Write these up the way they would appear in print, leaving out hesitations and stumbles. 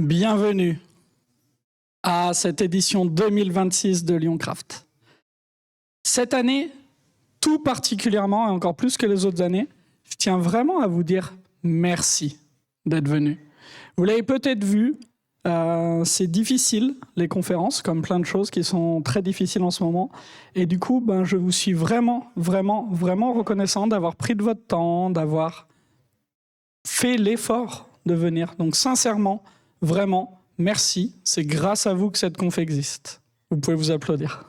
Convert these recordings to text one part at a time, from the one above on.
Bienvenue à cette édition 2026 de Lyoncraft. Cette année, tout particulièrement et encore plus que les autres années, je tiens vraiment à vous dire merci d'être venu. Vous l'avez peut-être vu, c'est difficile les conférences, comme plein de choses qui sont très difficiles en ce moment. Et du coup, je vous suis vraiment reconnaissant d'avoir pris de votre temps, d'avoir fait l'effort de venir. Donc sincèrement, vraiment, merci. C'est grâce à vous que cette conf existe. Vous pouvez vous applaudir.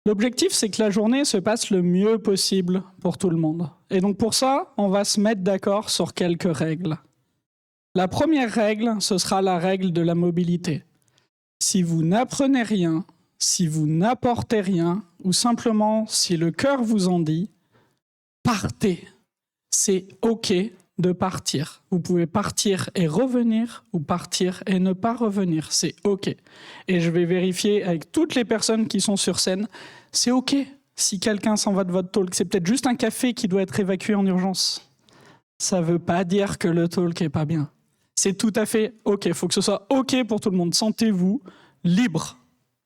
L'objectif, c'est que la journée se passe le mieux possible pour tout le monde. Et donc pour ça, on va se mettre d'accord sur quelques règles. La première règle, ce sera la règle de la mobilité. Si vous n'apprenez rien, si vous n'apportez rien, ou simplement si le cœur vous en dit, partez. C'est OK de partir. Vous pouvez partir et revenir, ou partir et ne pas revenir. C'est OK. Et je vais vérifier avec toutes les personnes qui sont sur scène, c'est OK si quelqu'un s'en va de votre talk. C'est peut-être juste un café qui doit être évacué en urgence. Ça ne veut pas dire que le talk n'est pas bien. C'est tout à fait OK. Il faut que ce soit OK pour tout le monde. Sentez-vous libre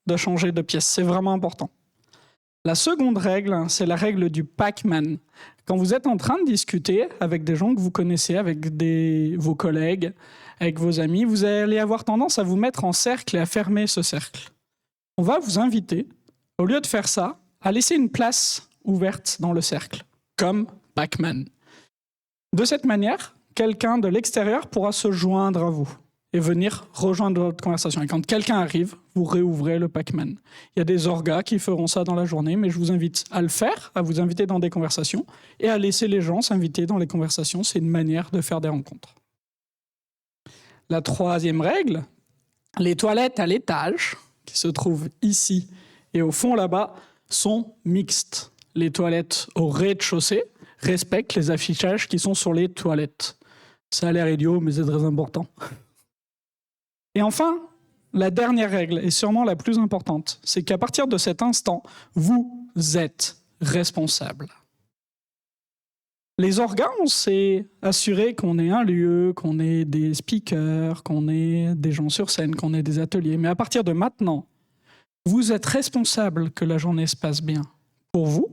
de changer de pièce. C'est vraiment important. La seconde règle, c'est la règle du Pac-Man. Quand vous êtes en train de discuter avec des gens que vous connaissez, avec vos collègues, avec vos amis, vous allez avoir tendance à vous mettre en cercle et à fermer ce cercle. On va vous inviter, au lieu de faire ça, à laisser une place ouverte dans le cercle, comme Pac-Man. De cette manière, quelqu'un de l'extérieur pourra se joindre à vous et venir rejoindre votre conversation. Et quand quelqu'un arrive, vous réouvrez le Pac-Man. Il y a des orgas qui feront ça dans la journée, mais je vous invite à le faire, à vous inviter dans des conversations et à laisser les gens s'inviter dans les conversations. C'est une manière de faire des rencontres. La troisième règle, les toilettes à l'étage, qui se trouvent ici et au fond là-bas, sont mixtes. Les toilettes au rez-de-chaussée respectent les affichages qui sont sur les toilettes. Ça a l'air idiot, mais c'est très important. Et enfin, la dernière règle, et sûrement la plus importante, c'est qu'à partir de cet instant, vous êtes responsable. Les organes, on s'est assuré qu'on ait un lieu, qu'on ait des speakers, qu'on ait des gens sur scène, qu'on ait des ateliers. Mais à partir de maintenant, vous êtes responsable que la journée se passe bien pour vous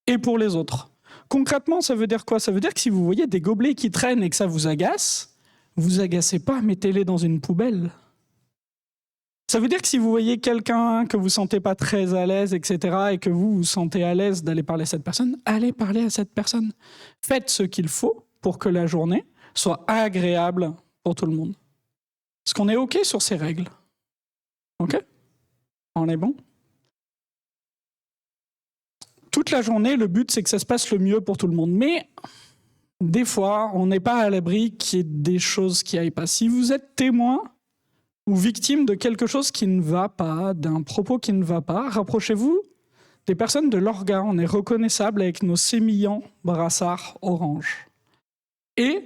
et pour les autres. Concrètement, ça veut dire quoi? Ça veut dire que si vous voyez des gobelets qui traînent et que ça vous agace, vous agacez pas, mettez-les dans une poubelle. Ça veut dire que si vous voyez quelqu'un que vous sentez pas très à l'aise, etc., et que vous vous sentez à l'aise d'aller parler à cette personne, allez parler à cette personne. Faites ce qu'il faut pour que la journée soit agréable pour tout le monde. Est-ce qu'on est OK sur ces règles? OK? On est bon? Toute la journée, le but, c'est que ça se passe le mieux pour tout le monde. Mais des fois, on n'est pas à l'abri qu'il y ait des choses qui n'aillent pas. Si vous êtes témoin ou victime de quelque chose qui ne va pas, d'un propos qui ne va pas, rapprochez-vous des personnes de l'orga. On est reconnaissable avec nos sémillants brassards orange. Et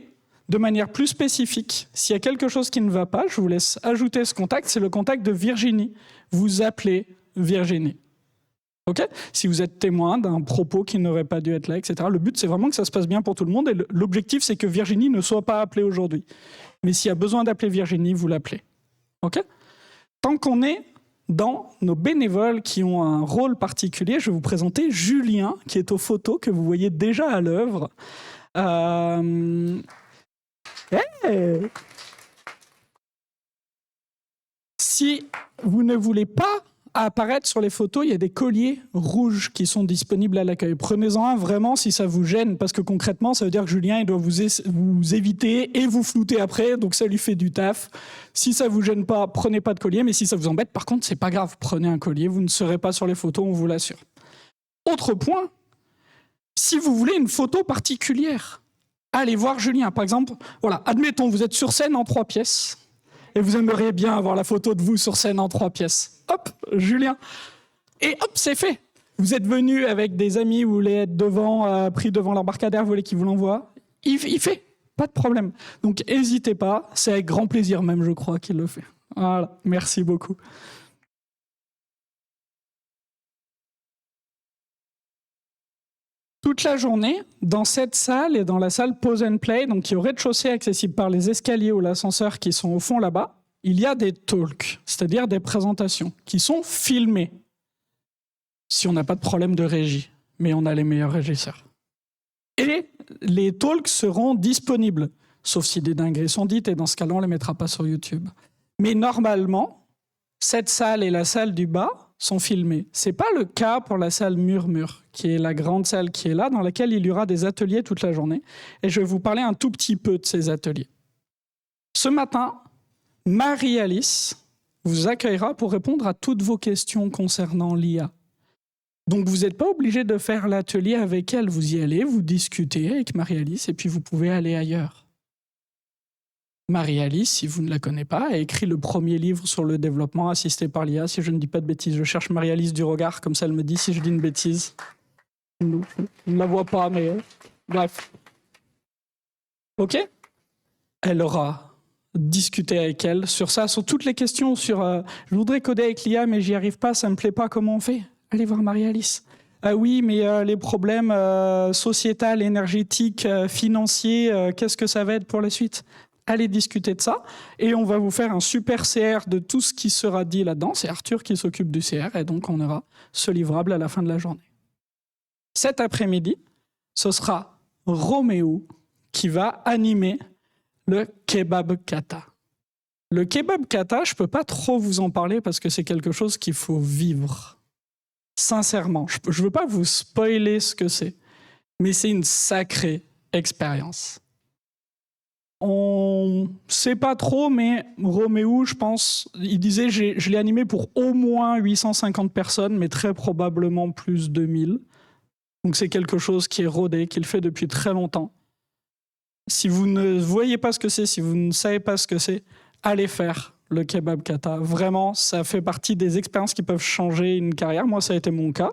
de manière plus spécifique, s'il y a quelque chose qui ne va pas, je vous laisse ajouter ce contact, c'est le contact de Virginie. Vous appelez Virginie. Okay? Si vous êtes témoin d'un propos qui n'aurait pas dû être là, etc., le but, c'est vraiment que ça se passe bien pour tout le monde. Et l'objectif, c'est que Virginie ne soit pas appelée aujourd'hui. Mais s'il y a besoin d'appeler Virginie, vous l'appelez. Okay? Tant qu'on est dans nos bénévoles qui ont un rôle particulier, je vais vous présenter Julien, qui est aux photos, que vous voyez déjà à l'œuvre. Hey! Si vous ne voulez pas apparaître sur les photos, il y a des colliers rouges qui sont disponibles à l'accueil. Prenez-en un vraiment si ça vous gêne, parce que concrètement, ça veut dire que Julien il doit vous éviter et vous flouter après, donc ça lui fait du taf. Si ça vous gêne pas, prenez pas de collier, mais si ça vous embête, par contre, c'est pas grave, prenez un collier, vous ne serez pas sur les photos, on vous l'assure. Autre point, si vous voulez une photo particulière, allez voir Julien. Par exemple, voilà, admettons, vous êtes sur scène en 3 pièces, et vous aimeriez bien avoir la photo de vous sur scène en 3 pièces. Hop, Julien. Et hop, c'est fait. Vous êtes venu avec des amis, vous voulez être devant, pris devant l'embarcadère, vous voulez qu'il vous l'envoie. Il fait, pas de problème. Donc, n'hésitez pas, c'est avec grand plaisir même, je crois, qu'il le fait. Voilà, merci beaucoup. toute la journée, dans cette salle et dans la salle Pause and Play, donc qui est au rez-de-chaussée accessible par les escaliers ou l'ascenseur qui sont au fond là-bas, il y a des talks, c'est-à-dire des présentations, qui sont filmées. Si on n'a pas de problème de régie, mais on a les meilleurs régisseurs. Et les talks seront disponibles, sauf si des dingueries sont dites, et dans ce cas-là, on ne les mettra pas sur YouTube. Mais normalement, cette salle et la salle du bas sont filmées. Ce n'est pas le cas pour la salle Murmure, qui est la grande salle qui est là, dans laquelle il y aura des ateliers toute la journée. Et je vais vous parler un tout petit peu de ces ateliers. Ce matin, Marie-Alice vous accueillera pour répondre à toutes vos questions concernant l'IA. Donc vous n'êtes pas obligé de faire l'atelier avec elle, vous y allez, vous discutez avec Marie-Alice et puis vous pouvez aller ailleurs. Marie-Alice, si vous ne la connaissez pas, a écrit le premier livre sur le développement assisté par l'IA, si je ne dis pas de bêtises. Je cherche Marie-Alice du regard, comme ça elle me dit si je dis une bêtise. Je ne la vois pas, mais bref. Ok ? Elle aura discuté avec elle sur ça, sur toutes les questions, sur je voudrais coder avec l'IA, mais j'y arrive pas, ça me plaît pas, comment on fait ? Allez voir Marie-Alice. Ah oui, mais les problèmes sociétals, énergétiques, financiers, qu'est-ce que ça va être pour la suite ? Allez discuter de ça et on va vous faire un super CR de tout ce qui sera dit là-dedans. C'est Arthur qui s'occupe du CR et donc on aura ce livrable à la fin de la journée. Cet après-midi, ce sera Roméo qui va animer le Kebab Kata. Le Kebab Kata, je ne peux pas trop vous en parler parce que c'est quelque chose qu'il faut vivre. Sincèrement, je ne veux pas vous spoiler ce que c'est, mais c'est une sacrée expérience. On ne sait pas trop, mais Roméo, je pense, il disait je l'ai animé pour au moins 850 personnes, mais très probablement plus de 1000. Donc c'est quelque chose qui est rodé, qu'il fait depuis très longtemps. Si vous ne voyez pas ce que c'est, si vous ne savez pas ce que c'est, allez faire le Kebab Kata. Vraiment, ça fait partie des expériences qui peuvent changer une carrière. Moi, ça a été mon cas,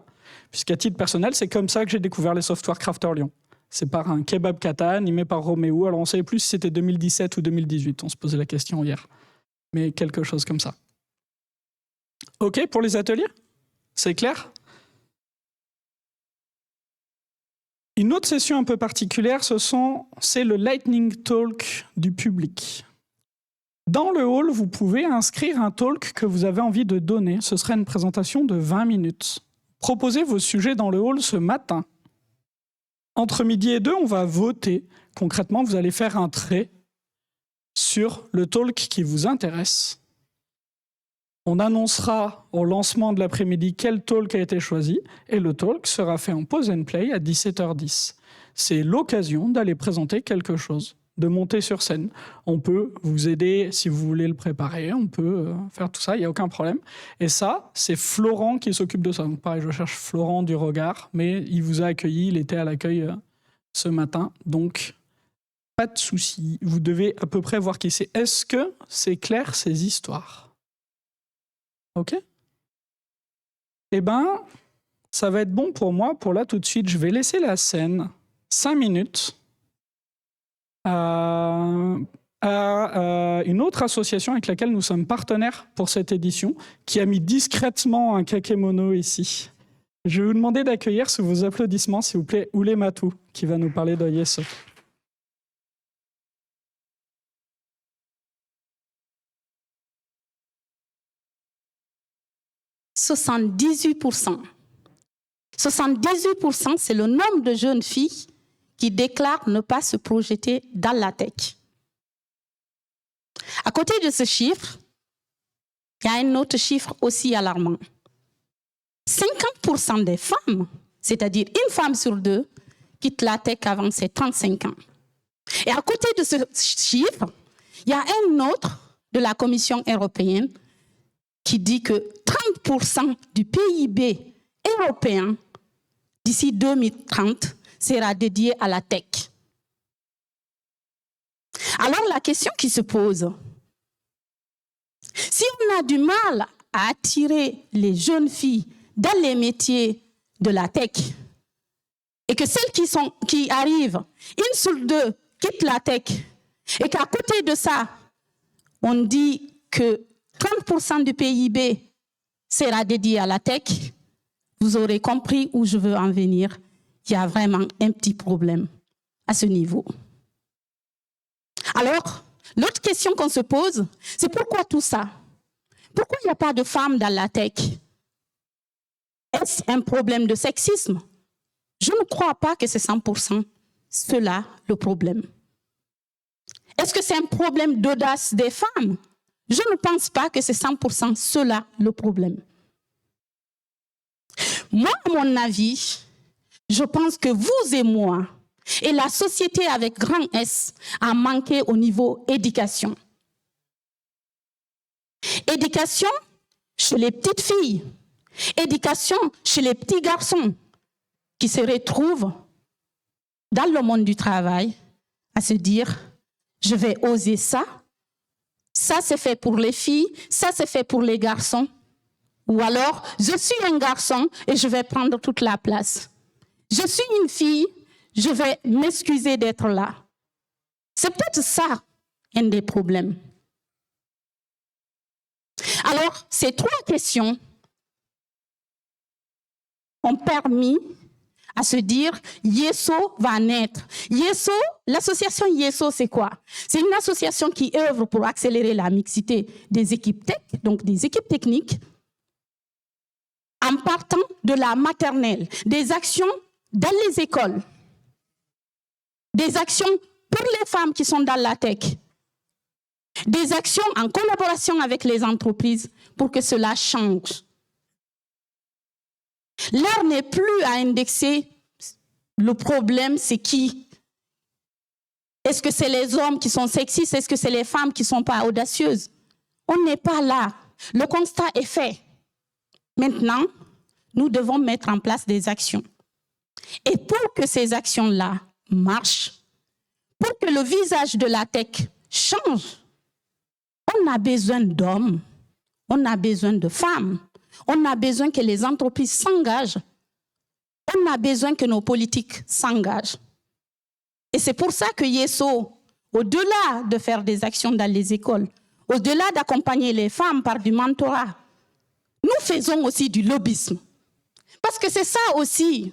puisqu'à titre personnel, c'est comme ça que j'ai découvert les Software Crafters Lyon. C'est par un Kebab Kata animé par Roméo. Alors, on ne savait plus si c'était 2017 ou 2018. On se posait la question hier. Mais quelque chose comme ça. OK pour les ateliers ? C'est clair ? Une autre session un peu particulière, c'est le Lightning Talk du public. Dans le hall, vous pouvez inscrire un talk que vous avez envie de donner. Ce serait une présentation de 20 minutes. Proposez vos sujets dans le hall ce matin. Entre midi et 2, on va voter. Concrètement, vous allez faire un trait sur le talk qui vous intéresse. On annoncera au lancement de l'après-midi quel talk a été choisi et le talk sera fait en pause and play à 17h10. C'est l'occasion d'aller présenter quelque chose, de monter sur scène. On peut vous aider si vous voulez le préparer, on peut faire tout ça, il n'y a aucun problème. Et ça, c'est Florent qui s'occupe de ça. Donc pareil, je cherche Florent du regard, mais il vous a accueilli, il était à l'accueil ce matin, donc pas de souci. Vous devez à peu près voir qui c'est. Est-ce que c'est clair ces histoires ? OK ? Eh bien, ça va être bon pour moi. Pour là, tout de suite, je vais laisser la scène 5 minutes à une autre association avec laquelle nous sommes partenaires pour cette édition, qui a mis discrètement un kakémono ici. Je vais vous demander d'accueillir sous vos applaudissements, s'il vous plaît, Oulé Matou, qui va nous parler d'Oyeso. « 78%. 78%, c'est le nombre de jeunes filles qui déclarent ne pas se projeter dans la tech. À côté de ce chiffre, il y a un autre chiffre aussi alarmant. 50% des femmes, c'est-à-dire une femme sur 2, quitte la tech avant ses 35 ans. Et à côté de ce chiffre, il y a un autre de la Commission européenne qui dit que 30% du PIB européen d'ici 2030 sera dédié à la tech. Alors la question qui se pose, si on a du mal à attirer les jeunes filles dans les métiers de la tech, et que celles qui arrivent, une sur 2 quittent la tech, et qu'à côté de ça, on dit que 30% du PIB sera dédié à la tech, vous aurez compris où je veux en venir. il y a vraiment un petit problème à ce niveau. Alors, l'autre question qu'on se pose, c'est pourquoi tout ça? Pourquoi il n'y a pas de femmes dans la tech? Est-ce un problème de sexisme? Je ne crois pas que c'est 100% cela le problème. Est-ce que c'est un problème d'audace des femmes? Je ne pense pas que c'est 100% cela le problème. Moi, à mon avis, je pense que vous et moi, et la société avec grand S, a manqué au niveau éducation. Éducation chez les petites filles, éducation chez les petits garçons qui se retrouvent dans le monde du travail à se dire « je vais oser ça, ça c'est fait pour les filles, ça c'est fait pour les garçons ». Ou alors « je suis un garçon et je vais prendre toute la place. Je suis une fille, je vais m'excuser d'être là ». C'est peut-être ça un des problèmes. Alors, ces trois questions ont permis à se dire Yeso va naître. Yeso, l'association Yeso, c'est quoi? C'est une association qui œuvre pour accélérer la mixité des équipes tech, donc des équipes techniques, en partant de la maternelle, des actions dans les écoles, des actions pour les femmes qui sont dans la tech, des actions en collaboration avec les entreprises pour que cela change. L'heure n'est plus à indexer. Le problème, c'est qui? Est-ce que c'est les hommes qui sont sexistes? Est-ce que c'est les femmes qui ne sont pas audacieuses? On n'est pas là. Le constat est fait. Maintenant, nous devons mettre en place des actions. Et pour que ces actions-là marchent, pour que le visage de la tech change, on a besoin d'hommes, on a besoin de femmes, on a besoin que les entreprises s'engagent, on a besoin que nos politiques s'engagent. Et c'est pour ça que Yeso, au-delà de faire des actions dans les écoles, au-delà d'accompagner les femmes par du mentorat, nous faisons aussi du lobbyisme. Parce que c'est ça aussi,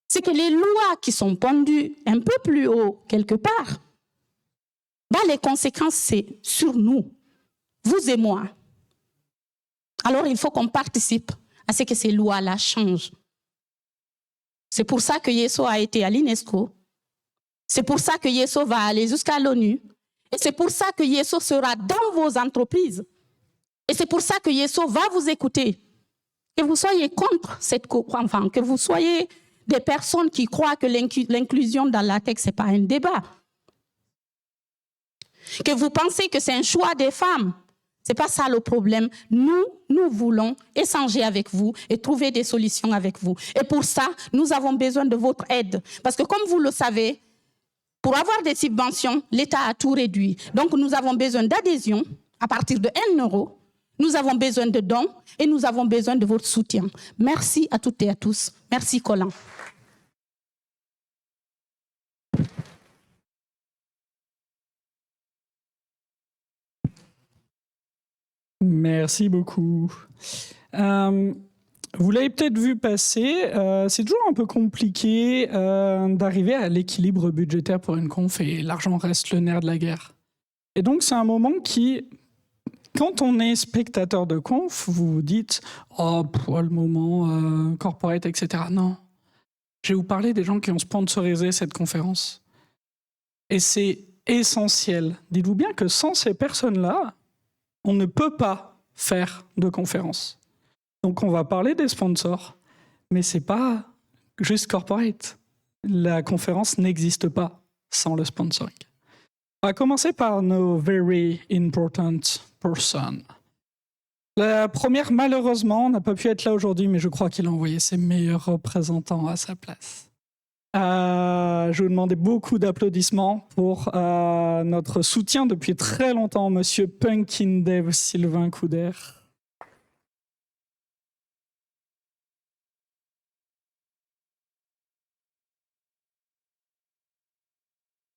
c'est que les lois qui sont pendues un peu plus haut quelque part, les conséquences, c'est sur nous, vous et moi. Alors, il faut qu'on participe à ce que ces lois-là changent. C'est pour ça que Yeso a été à l'UNESCO. C'est pour ça que Yeso va aller jusqu'à l'ONU. Et c'est pour ça que Yeso sera dans vos entreprises. Et c'est pour ça que Yeso va vous écouter. Que vous soyez contre cette enfin, que vous soyez des personnes qui croient que l'inclusion dans la tech, ce n'est pas un débat. Que vous pensez que c'est un choix des femmes. Ce n'est pas ça le problème. Nous voulons échanger avec vous et trouver des solutions avec vous. Et pour ça, nous avons besoin de votre aide. Parce que comme vous le savez, pour avoir des subventions, l'État a tout réduit. Donc nous avons besoin d'adhésion à partir de 1 euro. Nous avons besoin de dons et nous avons besoin de votre soutien. Merci à toutes et à tous. Merci Colin. Merci beaucoup. Vous l'avez peut-être vu passer, c'est toujours un peu compliqué d'arriver à l'équilibre budgétaire pour une conf et l'argent reste le nerf de la guerre. Et donc c'est un moment qui, quand on est spectateur de conf, vous vous dites « Oh, le moment corporate, etc. » Non, je vais vous parler des gens qui ont sponsorisé cette conférence. Et c'est essentiel. Dites-vous bien que sans ces personnes-là, on ne peut pas faire de conférence. Donc on va parler des sponsors, mais ce n'est pas juste corporate. La conférence n'existe pas sans le sponsoring. On va commencer par nos very important persons. La première, malheureusement, n'a pas pu être là aujourd'hui, mais je crois qu'il a envoyé ses meilleurs représentants à sa place. Je vous demandais beaucoup d'applaudissements pour notre soutien depuis très longtemps, Monsieur Punkin Dev Sylvain Couder.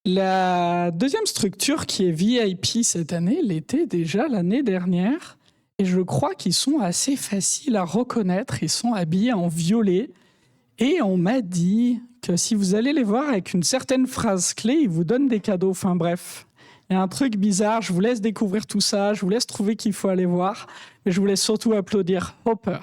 La deuxième structure qui est VIP cette année l'était déjà l'année dernière, et je crois qu'ils sont assez faciles à reconnaître. Ils sont habillés en violet. Et on m'a dit que si vous allez les voir avec une certaine phrase clé, ils vous donnent des cadeaux. Enfin bref, il y a un truc bizarre. Je vous laisse découvrir tout ça. Je vous laisse trouver qu'il faut aller voir. Mais je vous laisse surtout applaudir Hopper.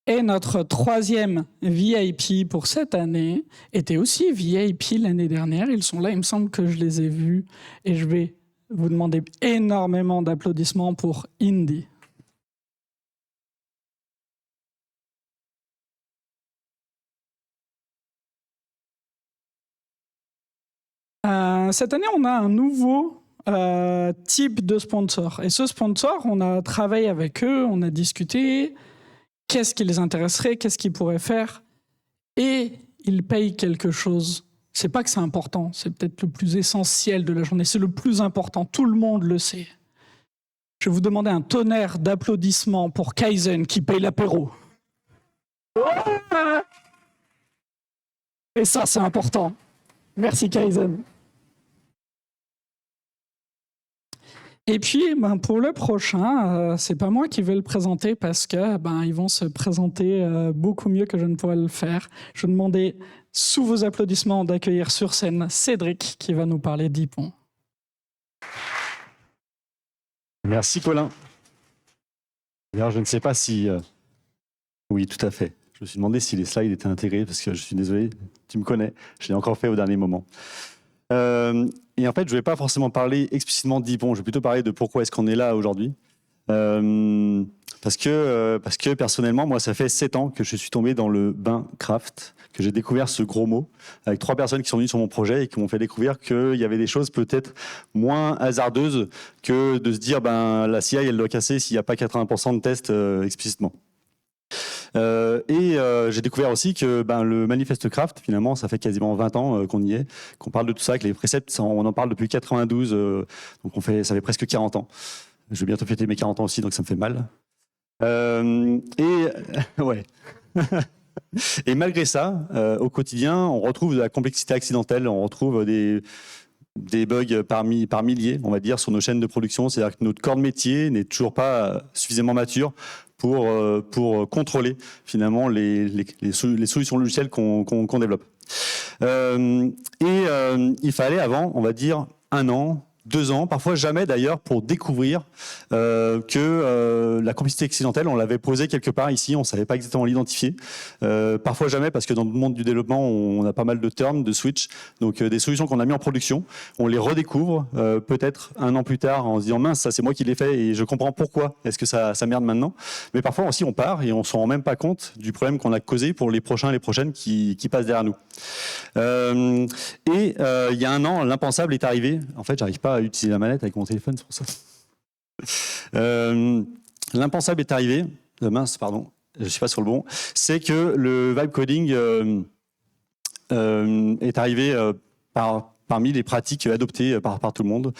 Et notre troisième VIP pour cette année était aussi VIP l'année dernière. Ils sont là, il me semble que je les ai vus. Et je vais vous demander énormément d'applaudissements pour Indy. Cette année, on a un nouveau type de sponsor. Et ce sponsor, on a travaillé avec eux, on a discuté. Qu'est-ce qui les intéresserait, qu'est-ce qu'ils pourraient faire, et ils payent quelque chose. C'est pas que c'est important, c'est peut-être le plus essentiel de la journée, c'est le plus important, tout le monde le sait. Je vais vous demander un tonnerre d'applaudissements pour Kaizen qui paye l'apéro. Et ça, c'est important. Merci Kaizen. Et puis, pour le prochain, c'est pas moi qui vais le présenter parce que ils vont se présenter beaucoup mieux que je ne pourrais le faire. Je vais demander, sous vos applaudissements, d'accueillir sur scène Cédric qui va nous parler d'Ypon. Merci Colin. D'ailleurs, je ne sais pas si... Oui, tout à fait. Je me suis demandé si les slides étaient intégrés parce que je suis désolé, tu me connais, je l'ai encore fait au dernier moment. Et en fait, je ne vais pas forcément parler explicitement d'Ypon, je vais plutôt parler de pourquoi est-ce qu'on est là aujourd'hui. Parce que personnellement, moi, ça fait 7 ans que je suis tombé dans le bain craft, que j'ai découvert ce gros mot, avec 3 personnes qui sont venues sur mon projet et qui m'ont fait découvrir qu'il y avait des choses peut-être moins hasardeuses que de se dire la CI, elle doit casser s'il n'y a pas 80% de tests explicitement. J'ai découvert aussi que le manifeste craft, finalement, ça fait quasiment 20 ans qu'on y est, qu'on parle de tout ça, que les préceptes, on en parle depuis 92, donc ça fait presque 40 ans. Je vais bientôt fêter mes 40 ans aussi, donc ça me fait mal. Ouais. Et malgré ça, au quotidien, on retrouve de la complexité accidentelle, on retrouve des bugs par milliers, on va dire, sur nos chaînes de production. C'est-à-dire que notre corps de métier n'est toujours pas suffisamment mature pour contrôler finalement les solutions logicielles qu'on développe. Il fallait avant, on va dire, 1 an, 2 ans, parfois jamais d'ailleurs, pour découvrir que la complexité accidentelle, on l'avait posée quelque part ici, on ne savait pas exactement l'identifier. Parfois jamais, parce que dans le monde du développement, on a pas mal de terms, de switch, donc des solutions qu'on a mis en production, on les redécouvre peut-être 1 an plus tard en se disant mince, ça c'est moi qui l'ai fait et je comprends pourquoi est-ce que ça merde maintenant. Mais parfois aussi on part et on ne se rend même pas compte du problème qu'on a causé pour les prochains et les prochaines qui passent derrière nous. Il y a 1 an, l'impensable est arrivé. En fait, j'arrive pas à utiliser la manette avec mon téléphone, c'est pour ça. L'impensable est arrivé. Mince, pardon, je suis pas sur le bon. C'est que le vibe coding est arrivé parmi les pratiques adoptées par tout le monde.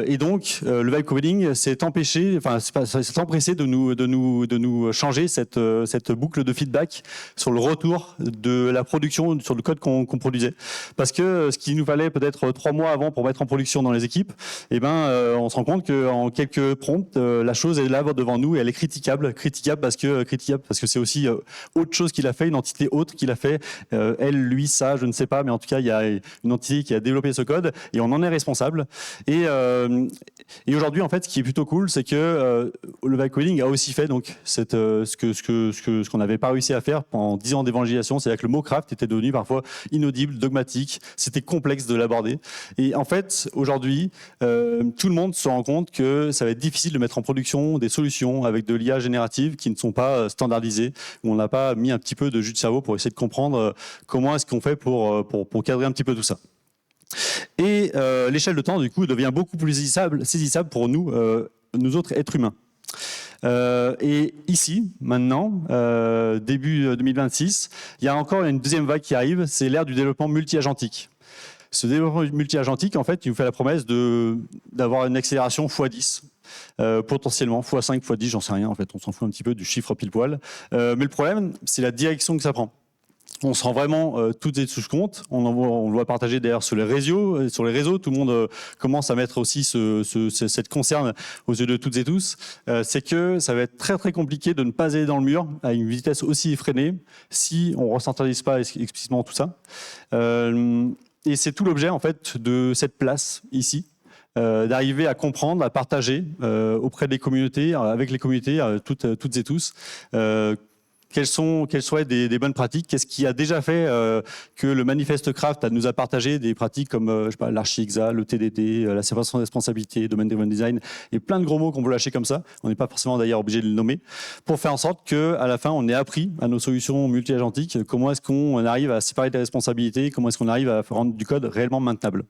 Et donc, le vibe coding s'est empressé de nous changer cette boucle de feedback sur le retour de la production, sur le code qu'on produisait. Parce que ce qu'il nous fallait peut-être 3 mois avant pour mettre en production dans les équipes, on se rend compte qu'en quelques prompts, la chose est là devant nous et elle est critiquable parce que c'est aussi autre chose qu'il a fait, une entité autre qu'il a fait, elle, lui, ça, je ne sais pas, mais en tout cas, il y a une entité qui a développé ce code et on en est responsable. Et aujourd'hui, en fait, ce qui est plutôt cool, c'est que le vibe coding a aussi fait donc ce qu'on n'avait pas réussi à faire pendant 10 ans d'évangélisation, c'est-à-dire que le mot craft était devenu parfois inaudible, dogmatique, c'était complexe de l'aborder. Et en fait, aujourd'hui, tout le monde se rend compte que ça va être difficile de mettre en production des solutions avec de l'IA générative qui ne sont pas standardisées, où on n'a pas mis un petit peu de jus de cerveau pour essayer de comprendre comment est-ce qu'on fait pour cadrer un petit peu tout ça. Et l'échelle de temps, du coup, devient beaucoup plus saisissable pour nous autres êtres humains. Et ici, maintenant, début 2026, il y a encore une deuxième vague qui arrive, c'est l'ère du développement multi-agentique. Ce développement multi-agentique, en fait, il nous fait la promesse d'avoir une accélération x10. Potentiellement x5, x10, j'en sais rien, en fait, on s'en fout un petit peu du chiffre pile poil. Mais le problème, c'est la direction que ça prend. on se rend vraiment toutes et tous compte. On le voit partager d'ailleurs sur les réseaux. Tout le monde commence à mettre aussi cette concerne aux yeux de toutes et tous. C'est que ça va être très très compliqué de ne pas aller dans le mur à une vitesse aussi effrénée si on ne recentralise pas explicitement tout ça. Et c'est tout l'objet en fait de cette place ici. D'arriver à comprendre, à partager auprès des communautés, avec les communautés, toutes et tous, quelles seraient des bonnes pratiques. Qu'est-ce qui a déjà fait que le Manifeste Craft nous a partagé des pratiques comme l'archi-exa, le TDD, la séparation de responsabilité, le domaine driven design, et plein de gros mots qu'on veut lâcher comme ça. On n'est pas forcément d'ailleurs obligé de les nommer, pour faire en sorte qu'à la fin, on ait appris à nos solutions multi-agentiques comment est-ce qu'on arrive à séparer des responsabilités, comment est-ce qu'on arrive à rendre du code réellement maintenable.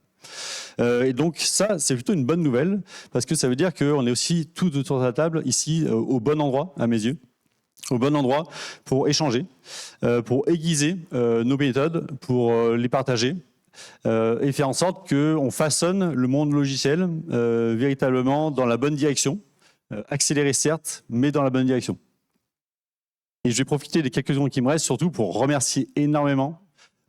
Et donc ça, c'est plutôt une bonne nouvelle, parce que ça veut dire qu'on est aussi tout autour de la table, ici, au bon endroit, à mes yeux, au bon endroit pour échanger, pour aiguiser nos méthodes, pour les partager, et faire en sorte qu'on façonne le monde logiciel véritablement dans la bonne direction, accéléré certes, mais dans la bonne direction. Et je vais profiter des quelques secondes qui me restent, surtout pour remercier énormément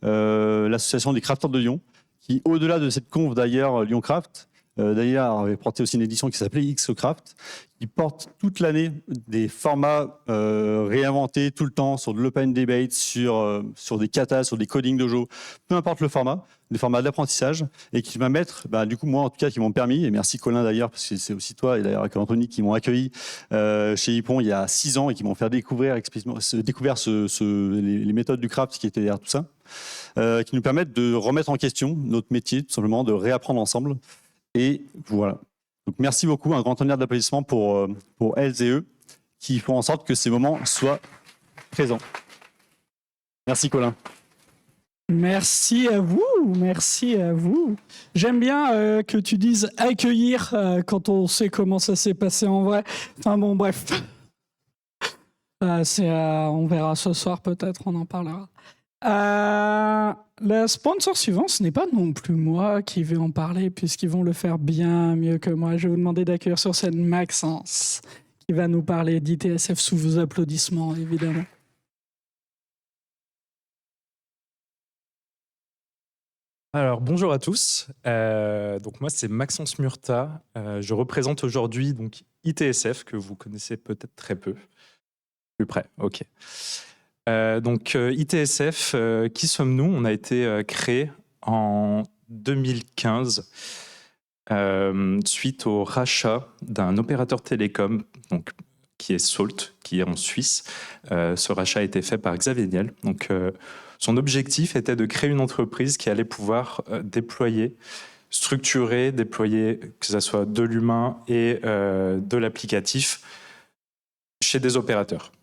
l'association des crafters de Lyon, qui, au-delà de cette conf d'ailleurs, Lyon Craft, d'ailleurs avait porté aussi une édition qui s'appelait XCraft, qui porte toute l'année des formats réinventés tout le temps sur de l'open debate, sur des katas, sur des coding dojo, peu importe le format, des formats d'apprentissage, et qui va mettre, du coup moi en tout cas, qui m'ont permis, et merci Colin d'ailleurs, parce que c'est aussi toi et d'ailleurs avec Anthony qui m'ont accueilli chez Hippon il y a 6 ans et qui m'ont fait découvrir les méthodes du craft qui étaient derrière tout ça, qui nous permettent de remettre en question notre métier, tout simplement de réapprendre ensemble. Et voilà. Donc merci beaucoup, un grand tonnerre d'applaudissements pour elles et eux qui font en sorte que ces moments soient présents. Merci Colin. Merci à vous, merci à vous. J'aime bien que tu dises accueillir quand on sait comment ça s'est passé en vrai. Enfin bon, bref. On verra ce soir peut-être, on en parlera. Le sponsor suivant, ce n'est pas non plus moi qui vais en parler, puisqu'ils vont le faire bien mieux que moi. Je vais vous demander d'accueillir sur scène Maxence, qui va nous parler d'ITSF sous vos applaudissements, évidemment. Alors, bonjour à tous. Donc moi, c'est Maxence Murta. Je représente aujourd'hui donc ITSF, que vous connaissez peut-être très peu. Plus près, ok. ITSF, qui sommes-nous? On a été créé en 2015 suite au rachat d'un opérateur télécom donc, qui est Salt, qui est en Suisse. Ce rachat a été fait par Xavier Niel. Donc, son objectif était de créer une entreprise qui allait pouvoir structurer, déployer, que ce soit de l'humain et de l'applicatif chez des opérateurs.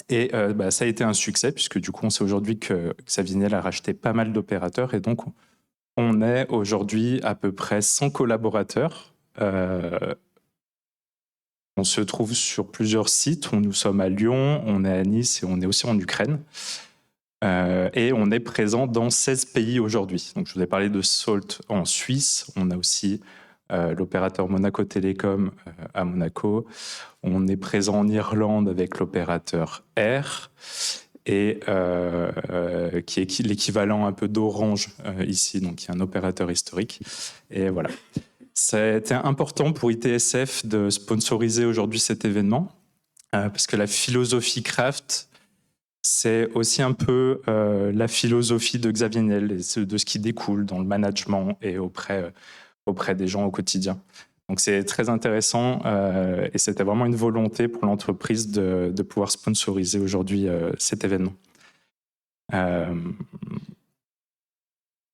Et ça a été un succès, puisque du coup, on sait aujourd'hui que Xavier Niel a racheté pas mal d'opérateurs, et donc on est aujourd'hui à peu près 100 collaborateurs. On se trouve sur plusieurs sites. Nous sommes à Lyon, on est à Nice et on est aussi en Ukraine. Et on est présent dans 16 pays aujourd'hui. Donc, je vous ai parlé de Salt en Suisse. On a aussi l'opérateur Monaco Télécom à Monaco. On est présent en Irlande avec l'opérateur Air, et qui est l'équivalent un peu d'Orange ici, donc qui est un opérateur historique. Et voilà. C'était important pour ITSF de sponsoriser aujourd'hui cet événement, parce que la philosophie Craft, c'est aussi un peu la philosophie de Xavier Niel et de ce qui découle dans le management et auprès des gens au quotidien. Donc c'est très intéressant et c'était vraiment une volonté pour l'entreprise de pouvoir sponsoriser aujourd'hui cet événement.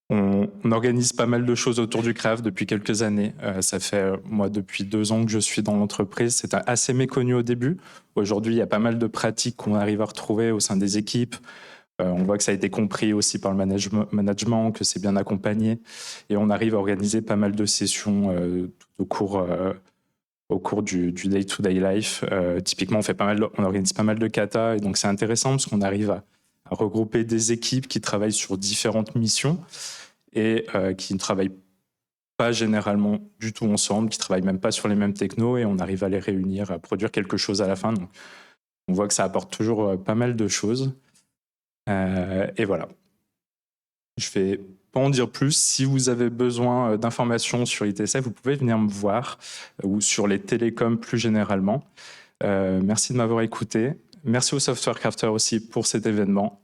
On organise pas mal de choses autour du craft depuis quelques années. Ça fait, moi, depuis 2 ans que je suis dans l'entreprise. C'était assez méconnu au début. Aujourd'hui, il y a pas mal de pratiques qu'on arrive à retrouver au sein des équipes. On voit que ça a été compris aussi par le management, que c'est bien accompagné. Et on arrive à organiser pas mal de sessions au cours du day-to-day life. Typiquement, on organise pas mal de kata. Et donc, c'est intéressant parce qu'on arrive à regrouper des équipes qui travaillent sur différentes missions et qui ne travaillent pas généralement du tout ensemble, qui ne travaillent même pas sur les mêmes technos, et on arrive à les réunir, à produire quelque chose à la fin. Donc, on voit que ça apporte toujours pas mal de choses. Et voilà. Je vais pas en dire plus. Si vous avez besoin d'informations sur ITSF, vous pouvez venir me voir ou sur les télécoms plus généralement. Merci de m'avoir écouté. Merci au Software Crafter aussi pour cet événement.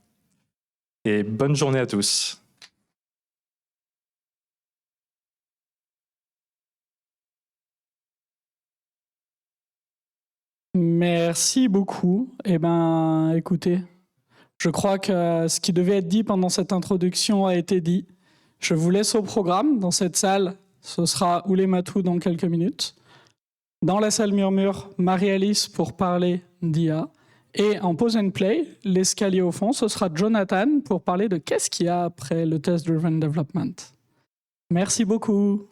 Et bonne journée à tous. Merci beaucoup. Eh ben, écoutez, je crois que ce qui devait être dit pendant cette introduction a été dit. Je vous laisse au programme. Dans cette salle, ce sera Oulé Matou dans quelques minutes. Dans la salle Murmure, Marie-Alice pour parler d'IA. Et en pause and play, l'escalier au fond, ce sera Jonathan pour parler de qu'est-ce qu'il y a après le Test Driven Development. Merci beaucoup.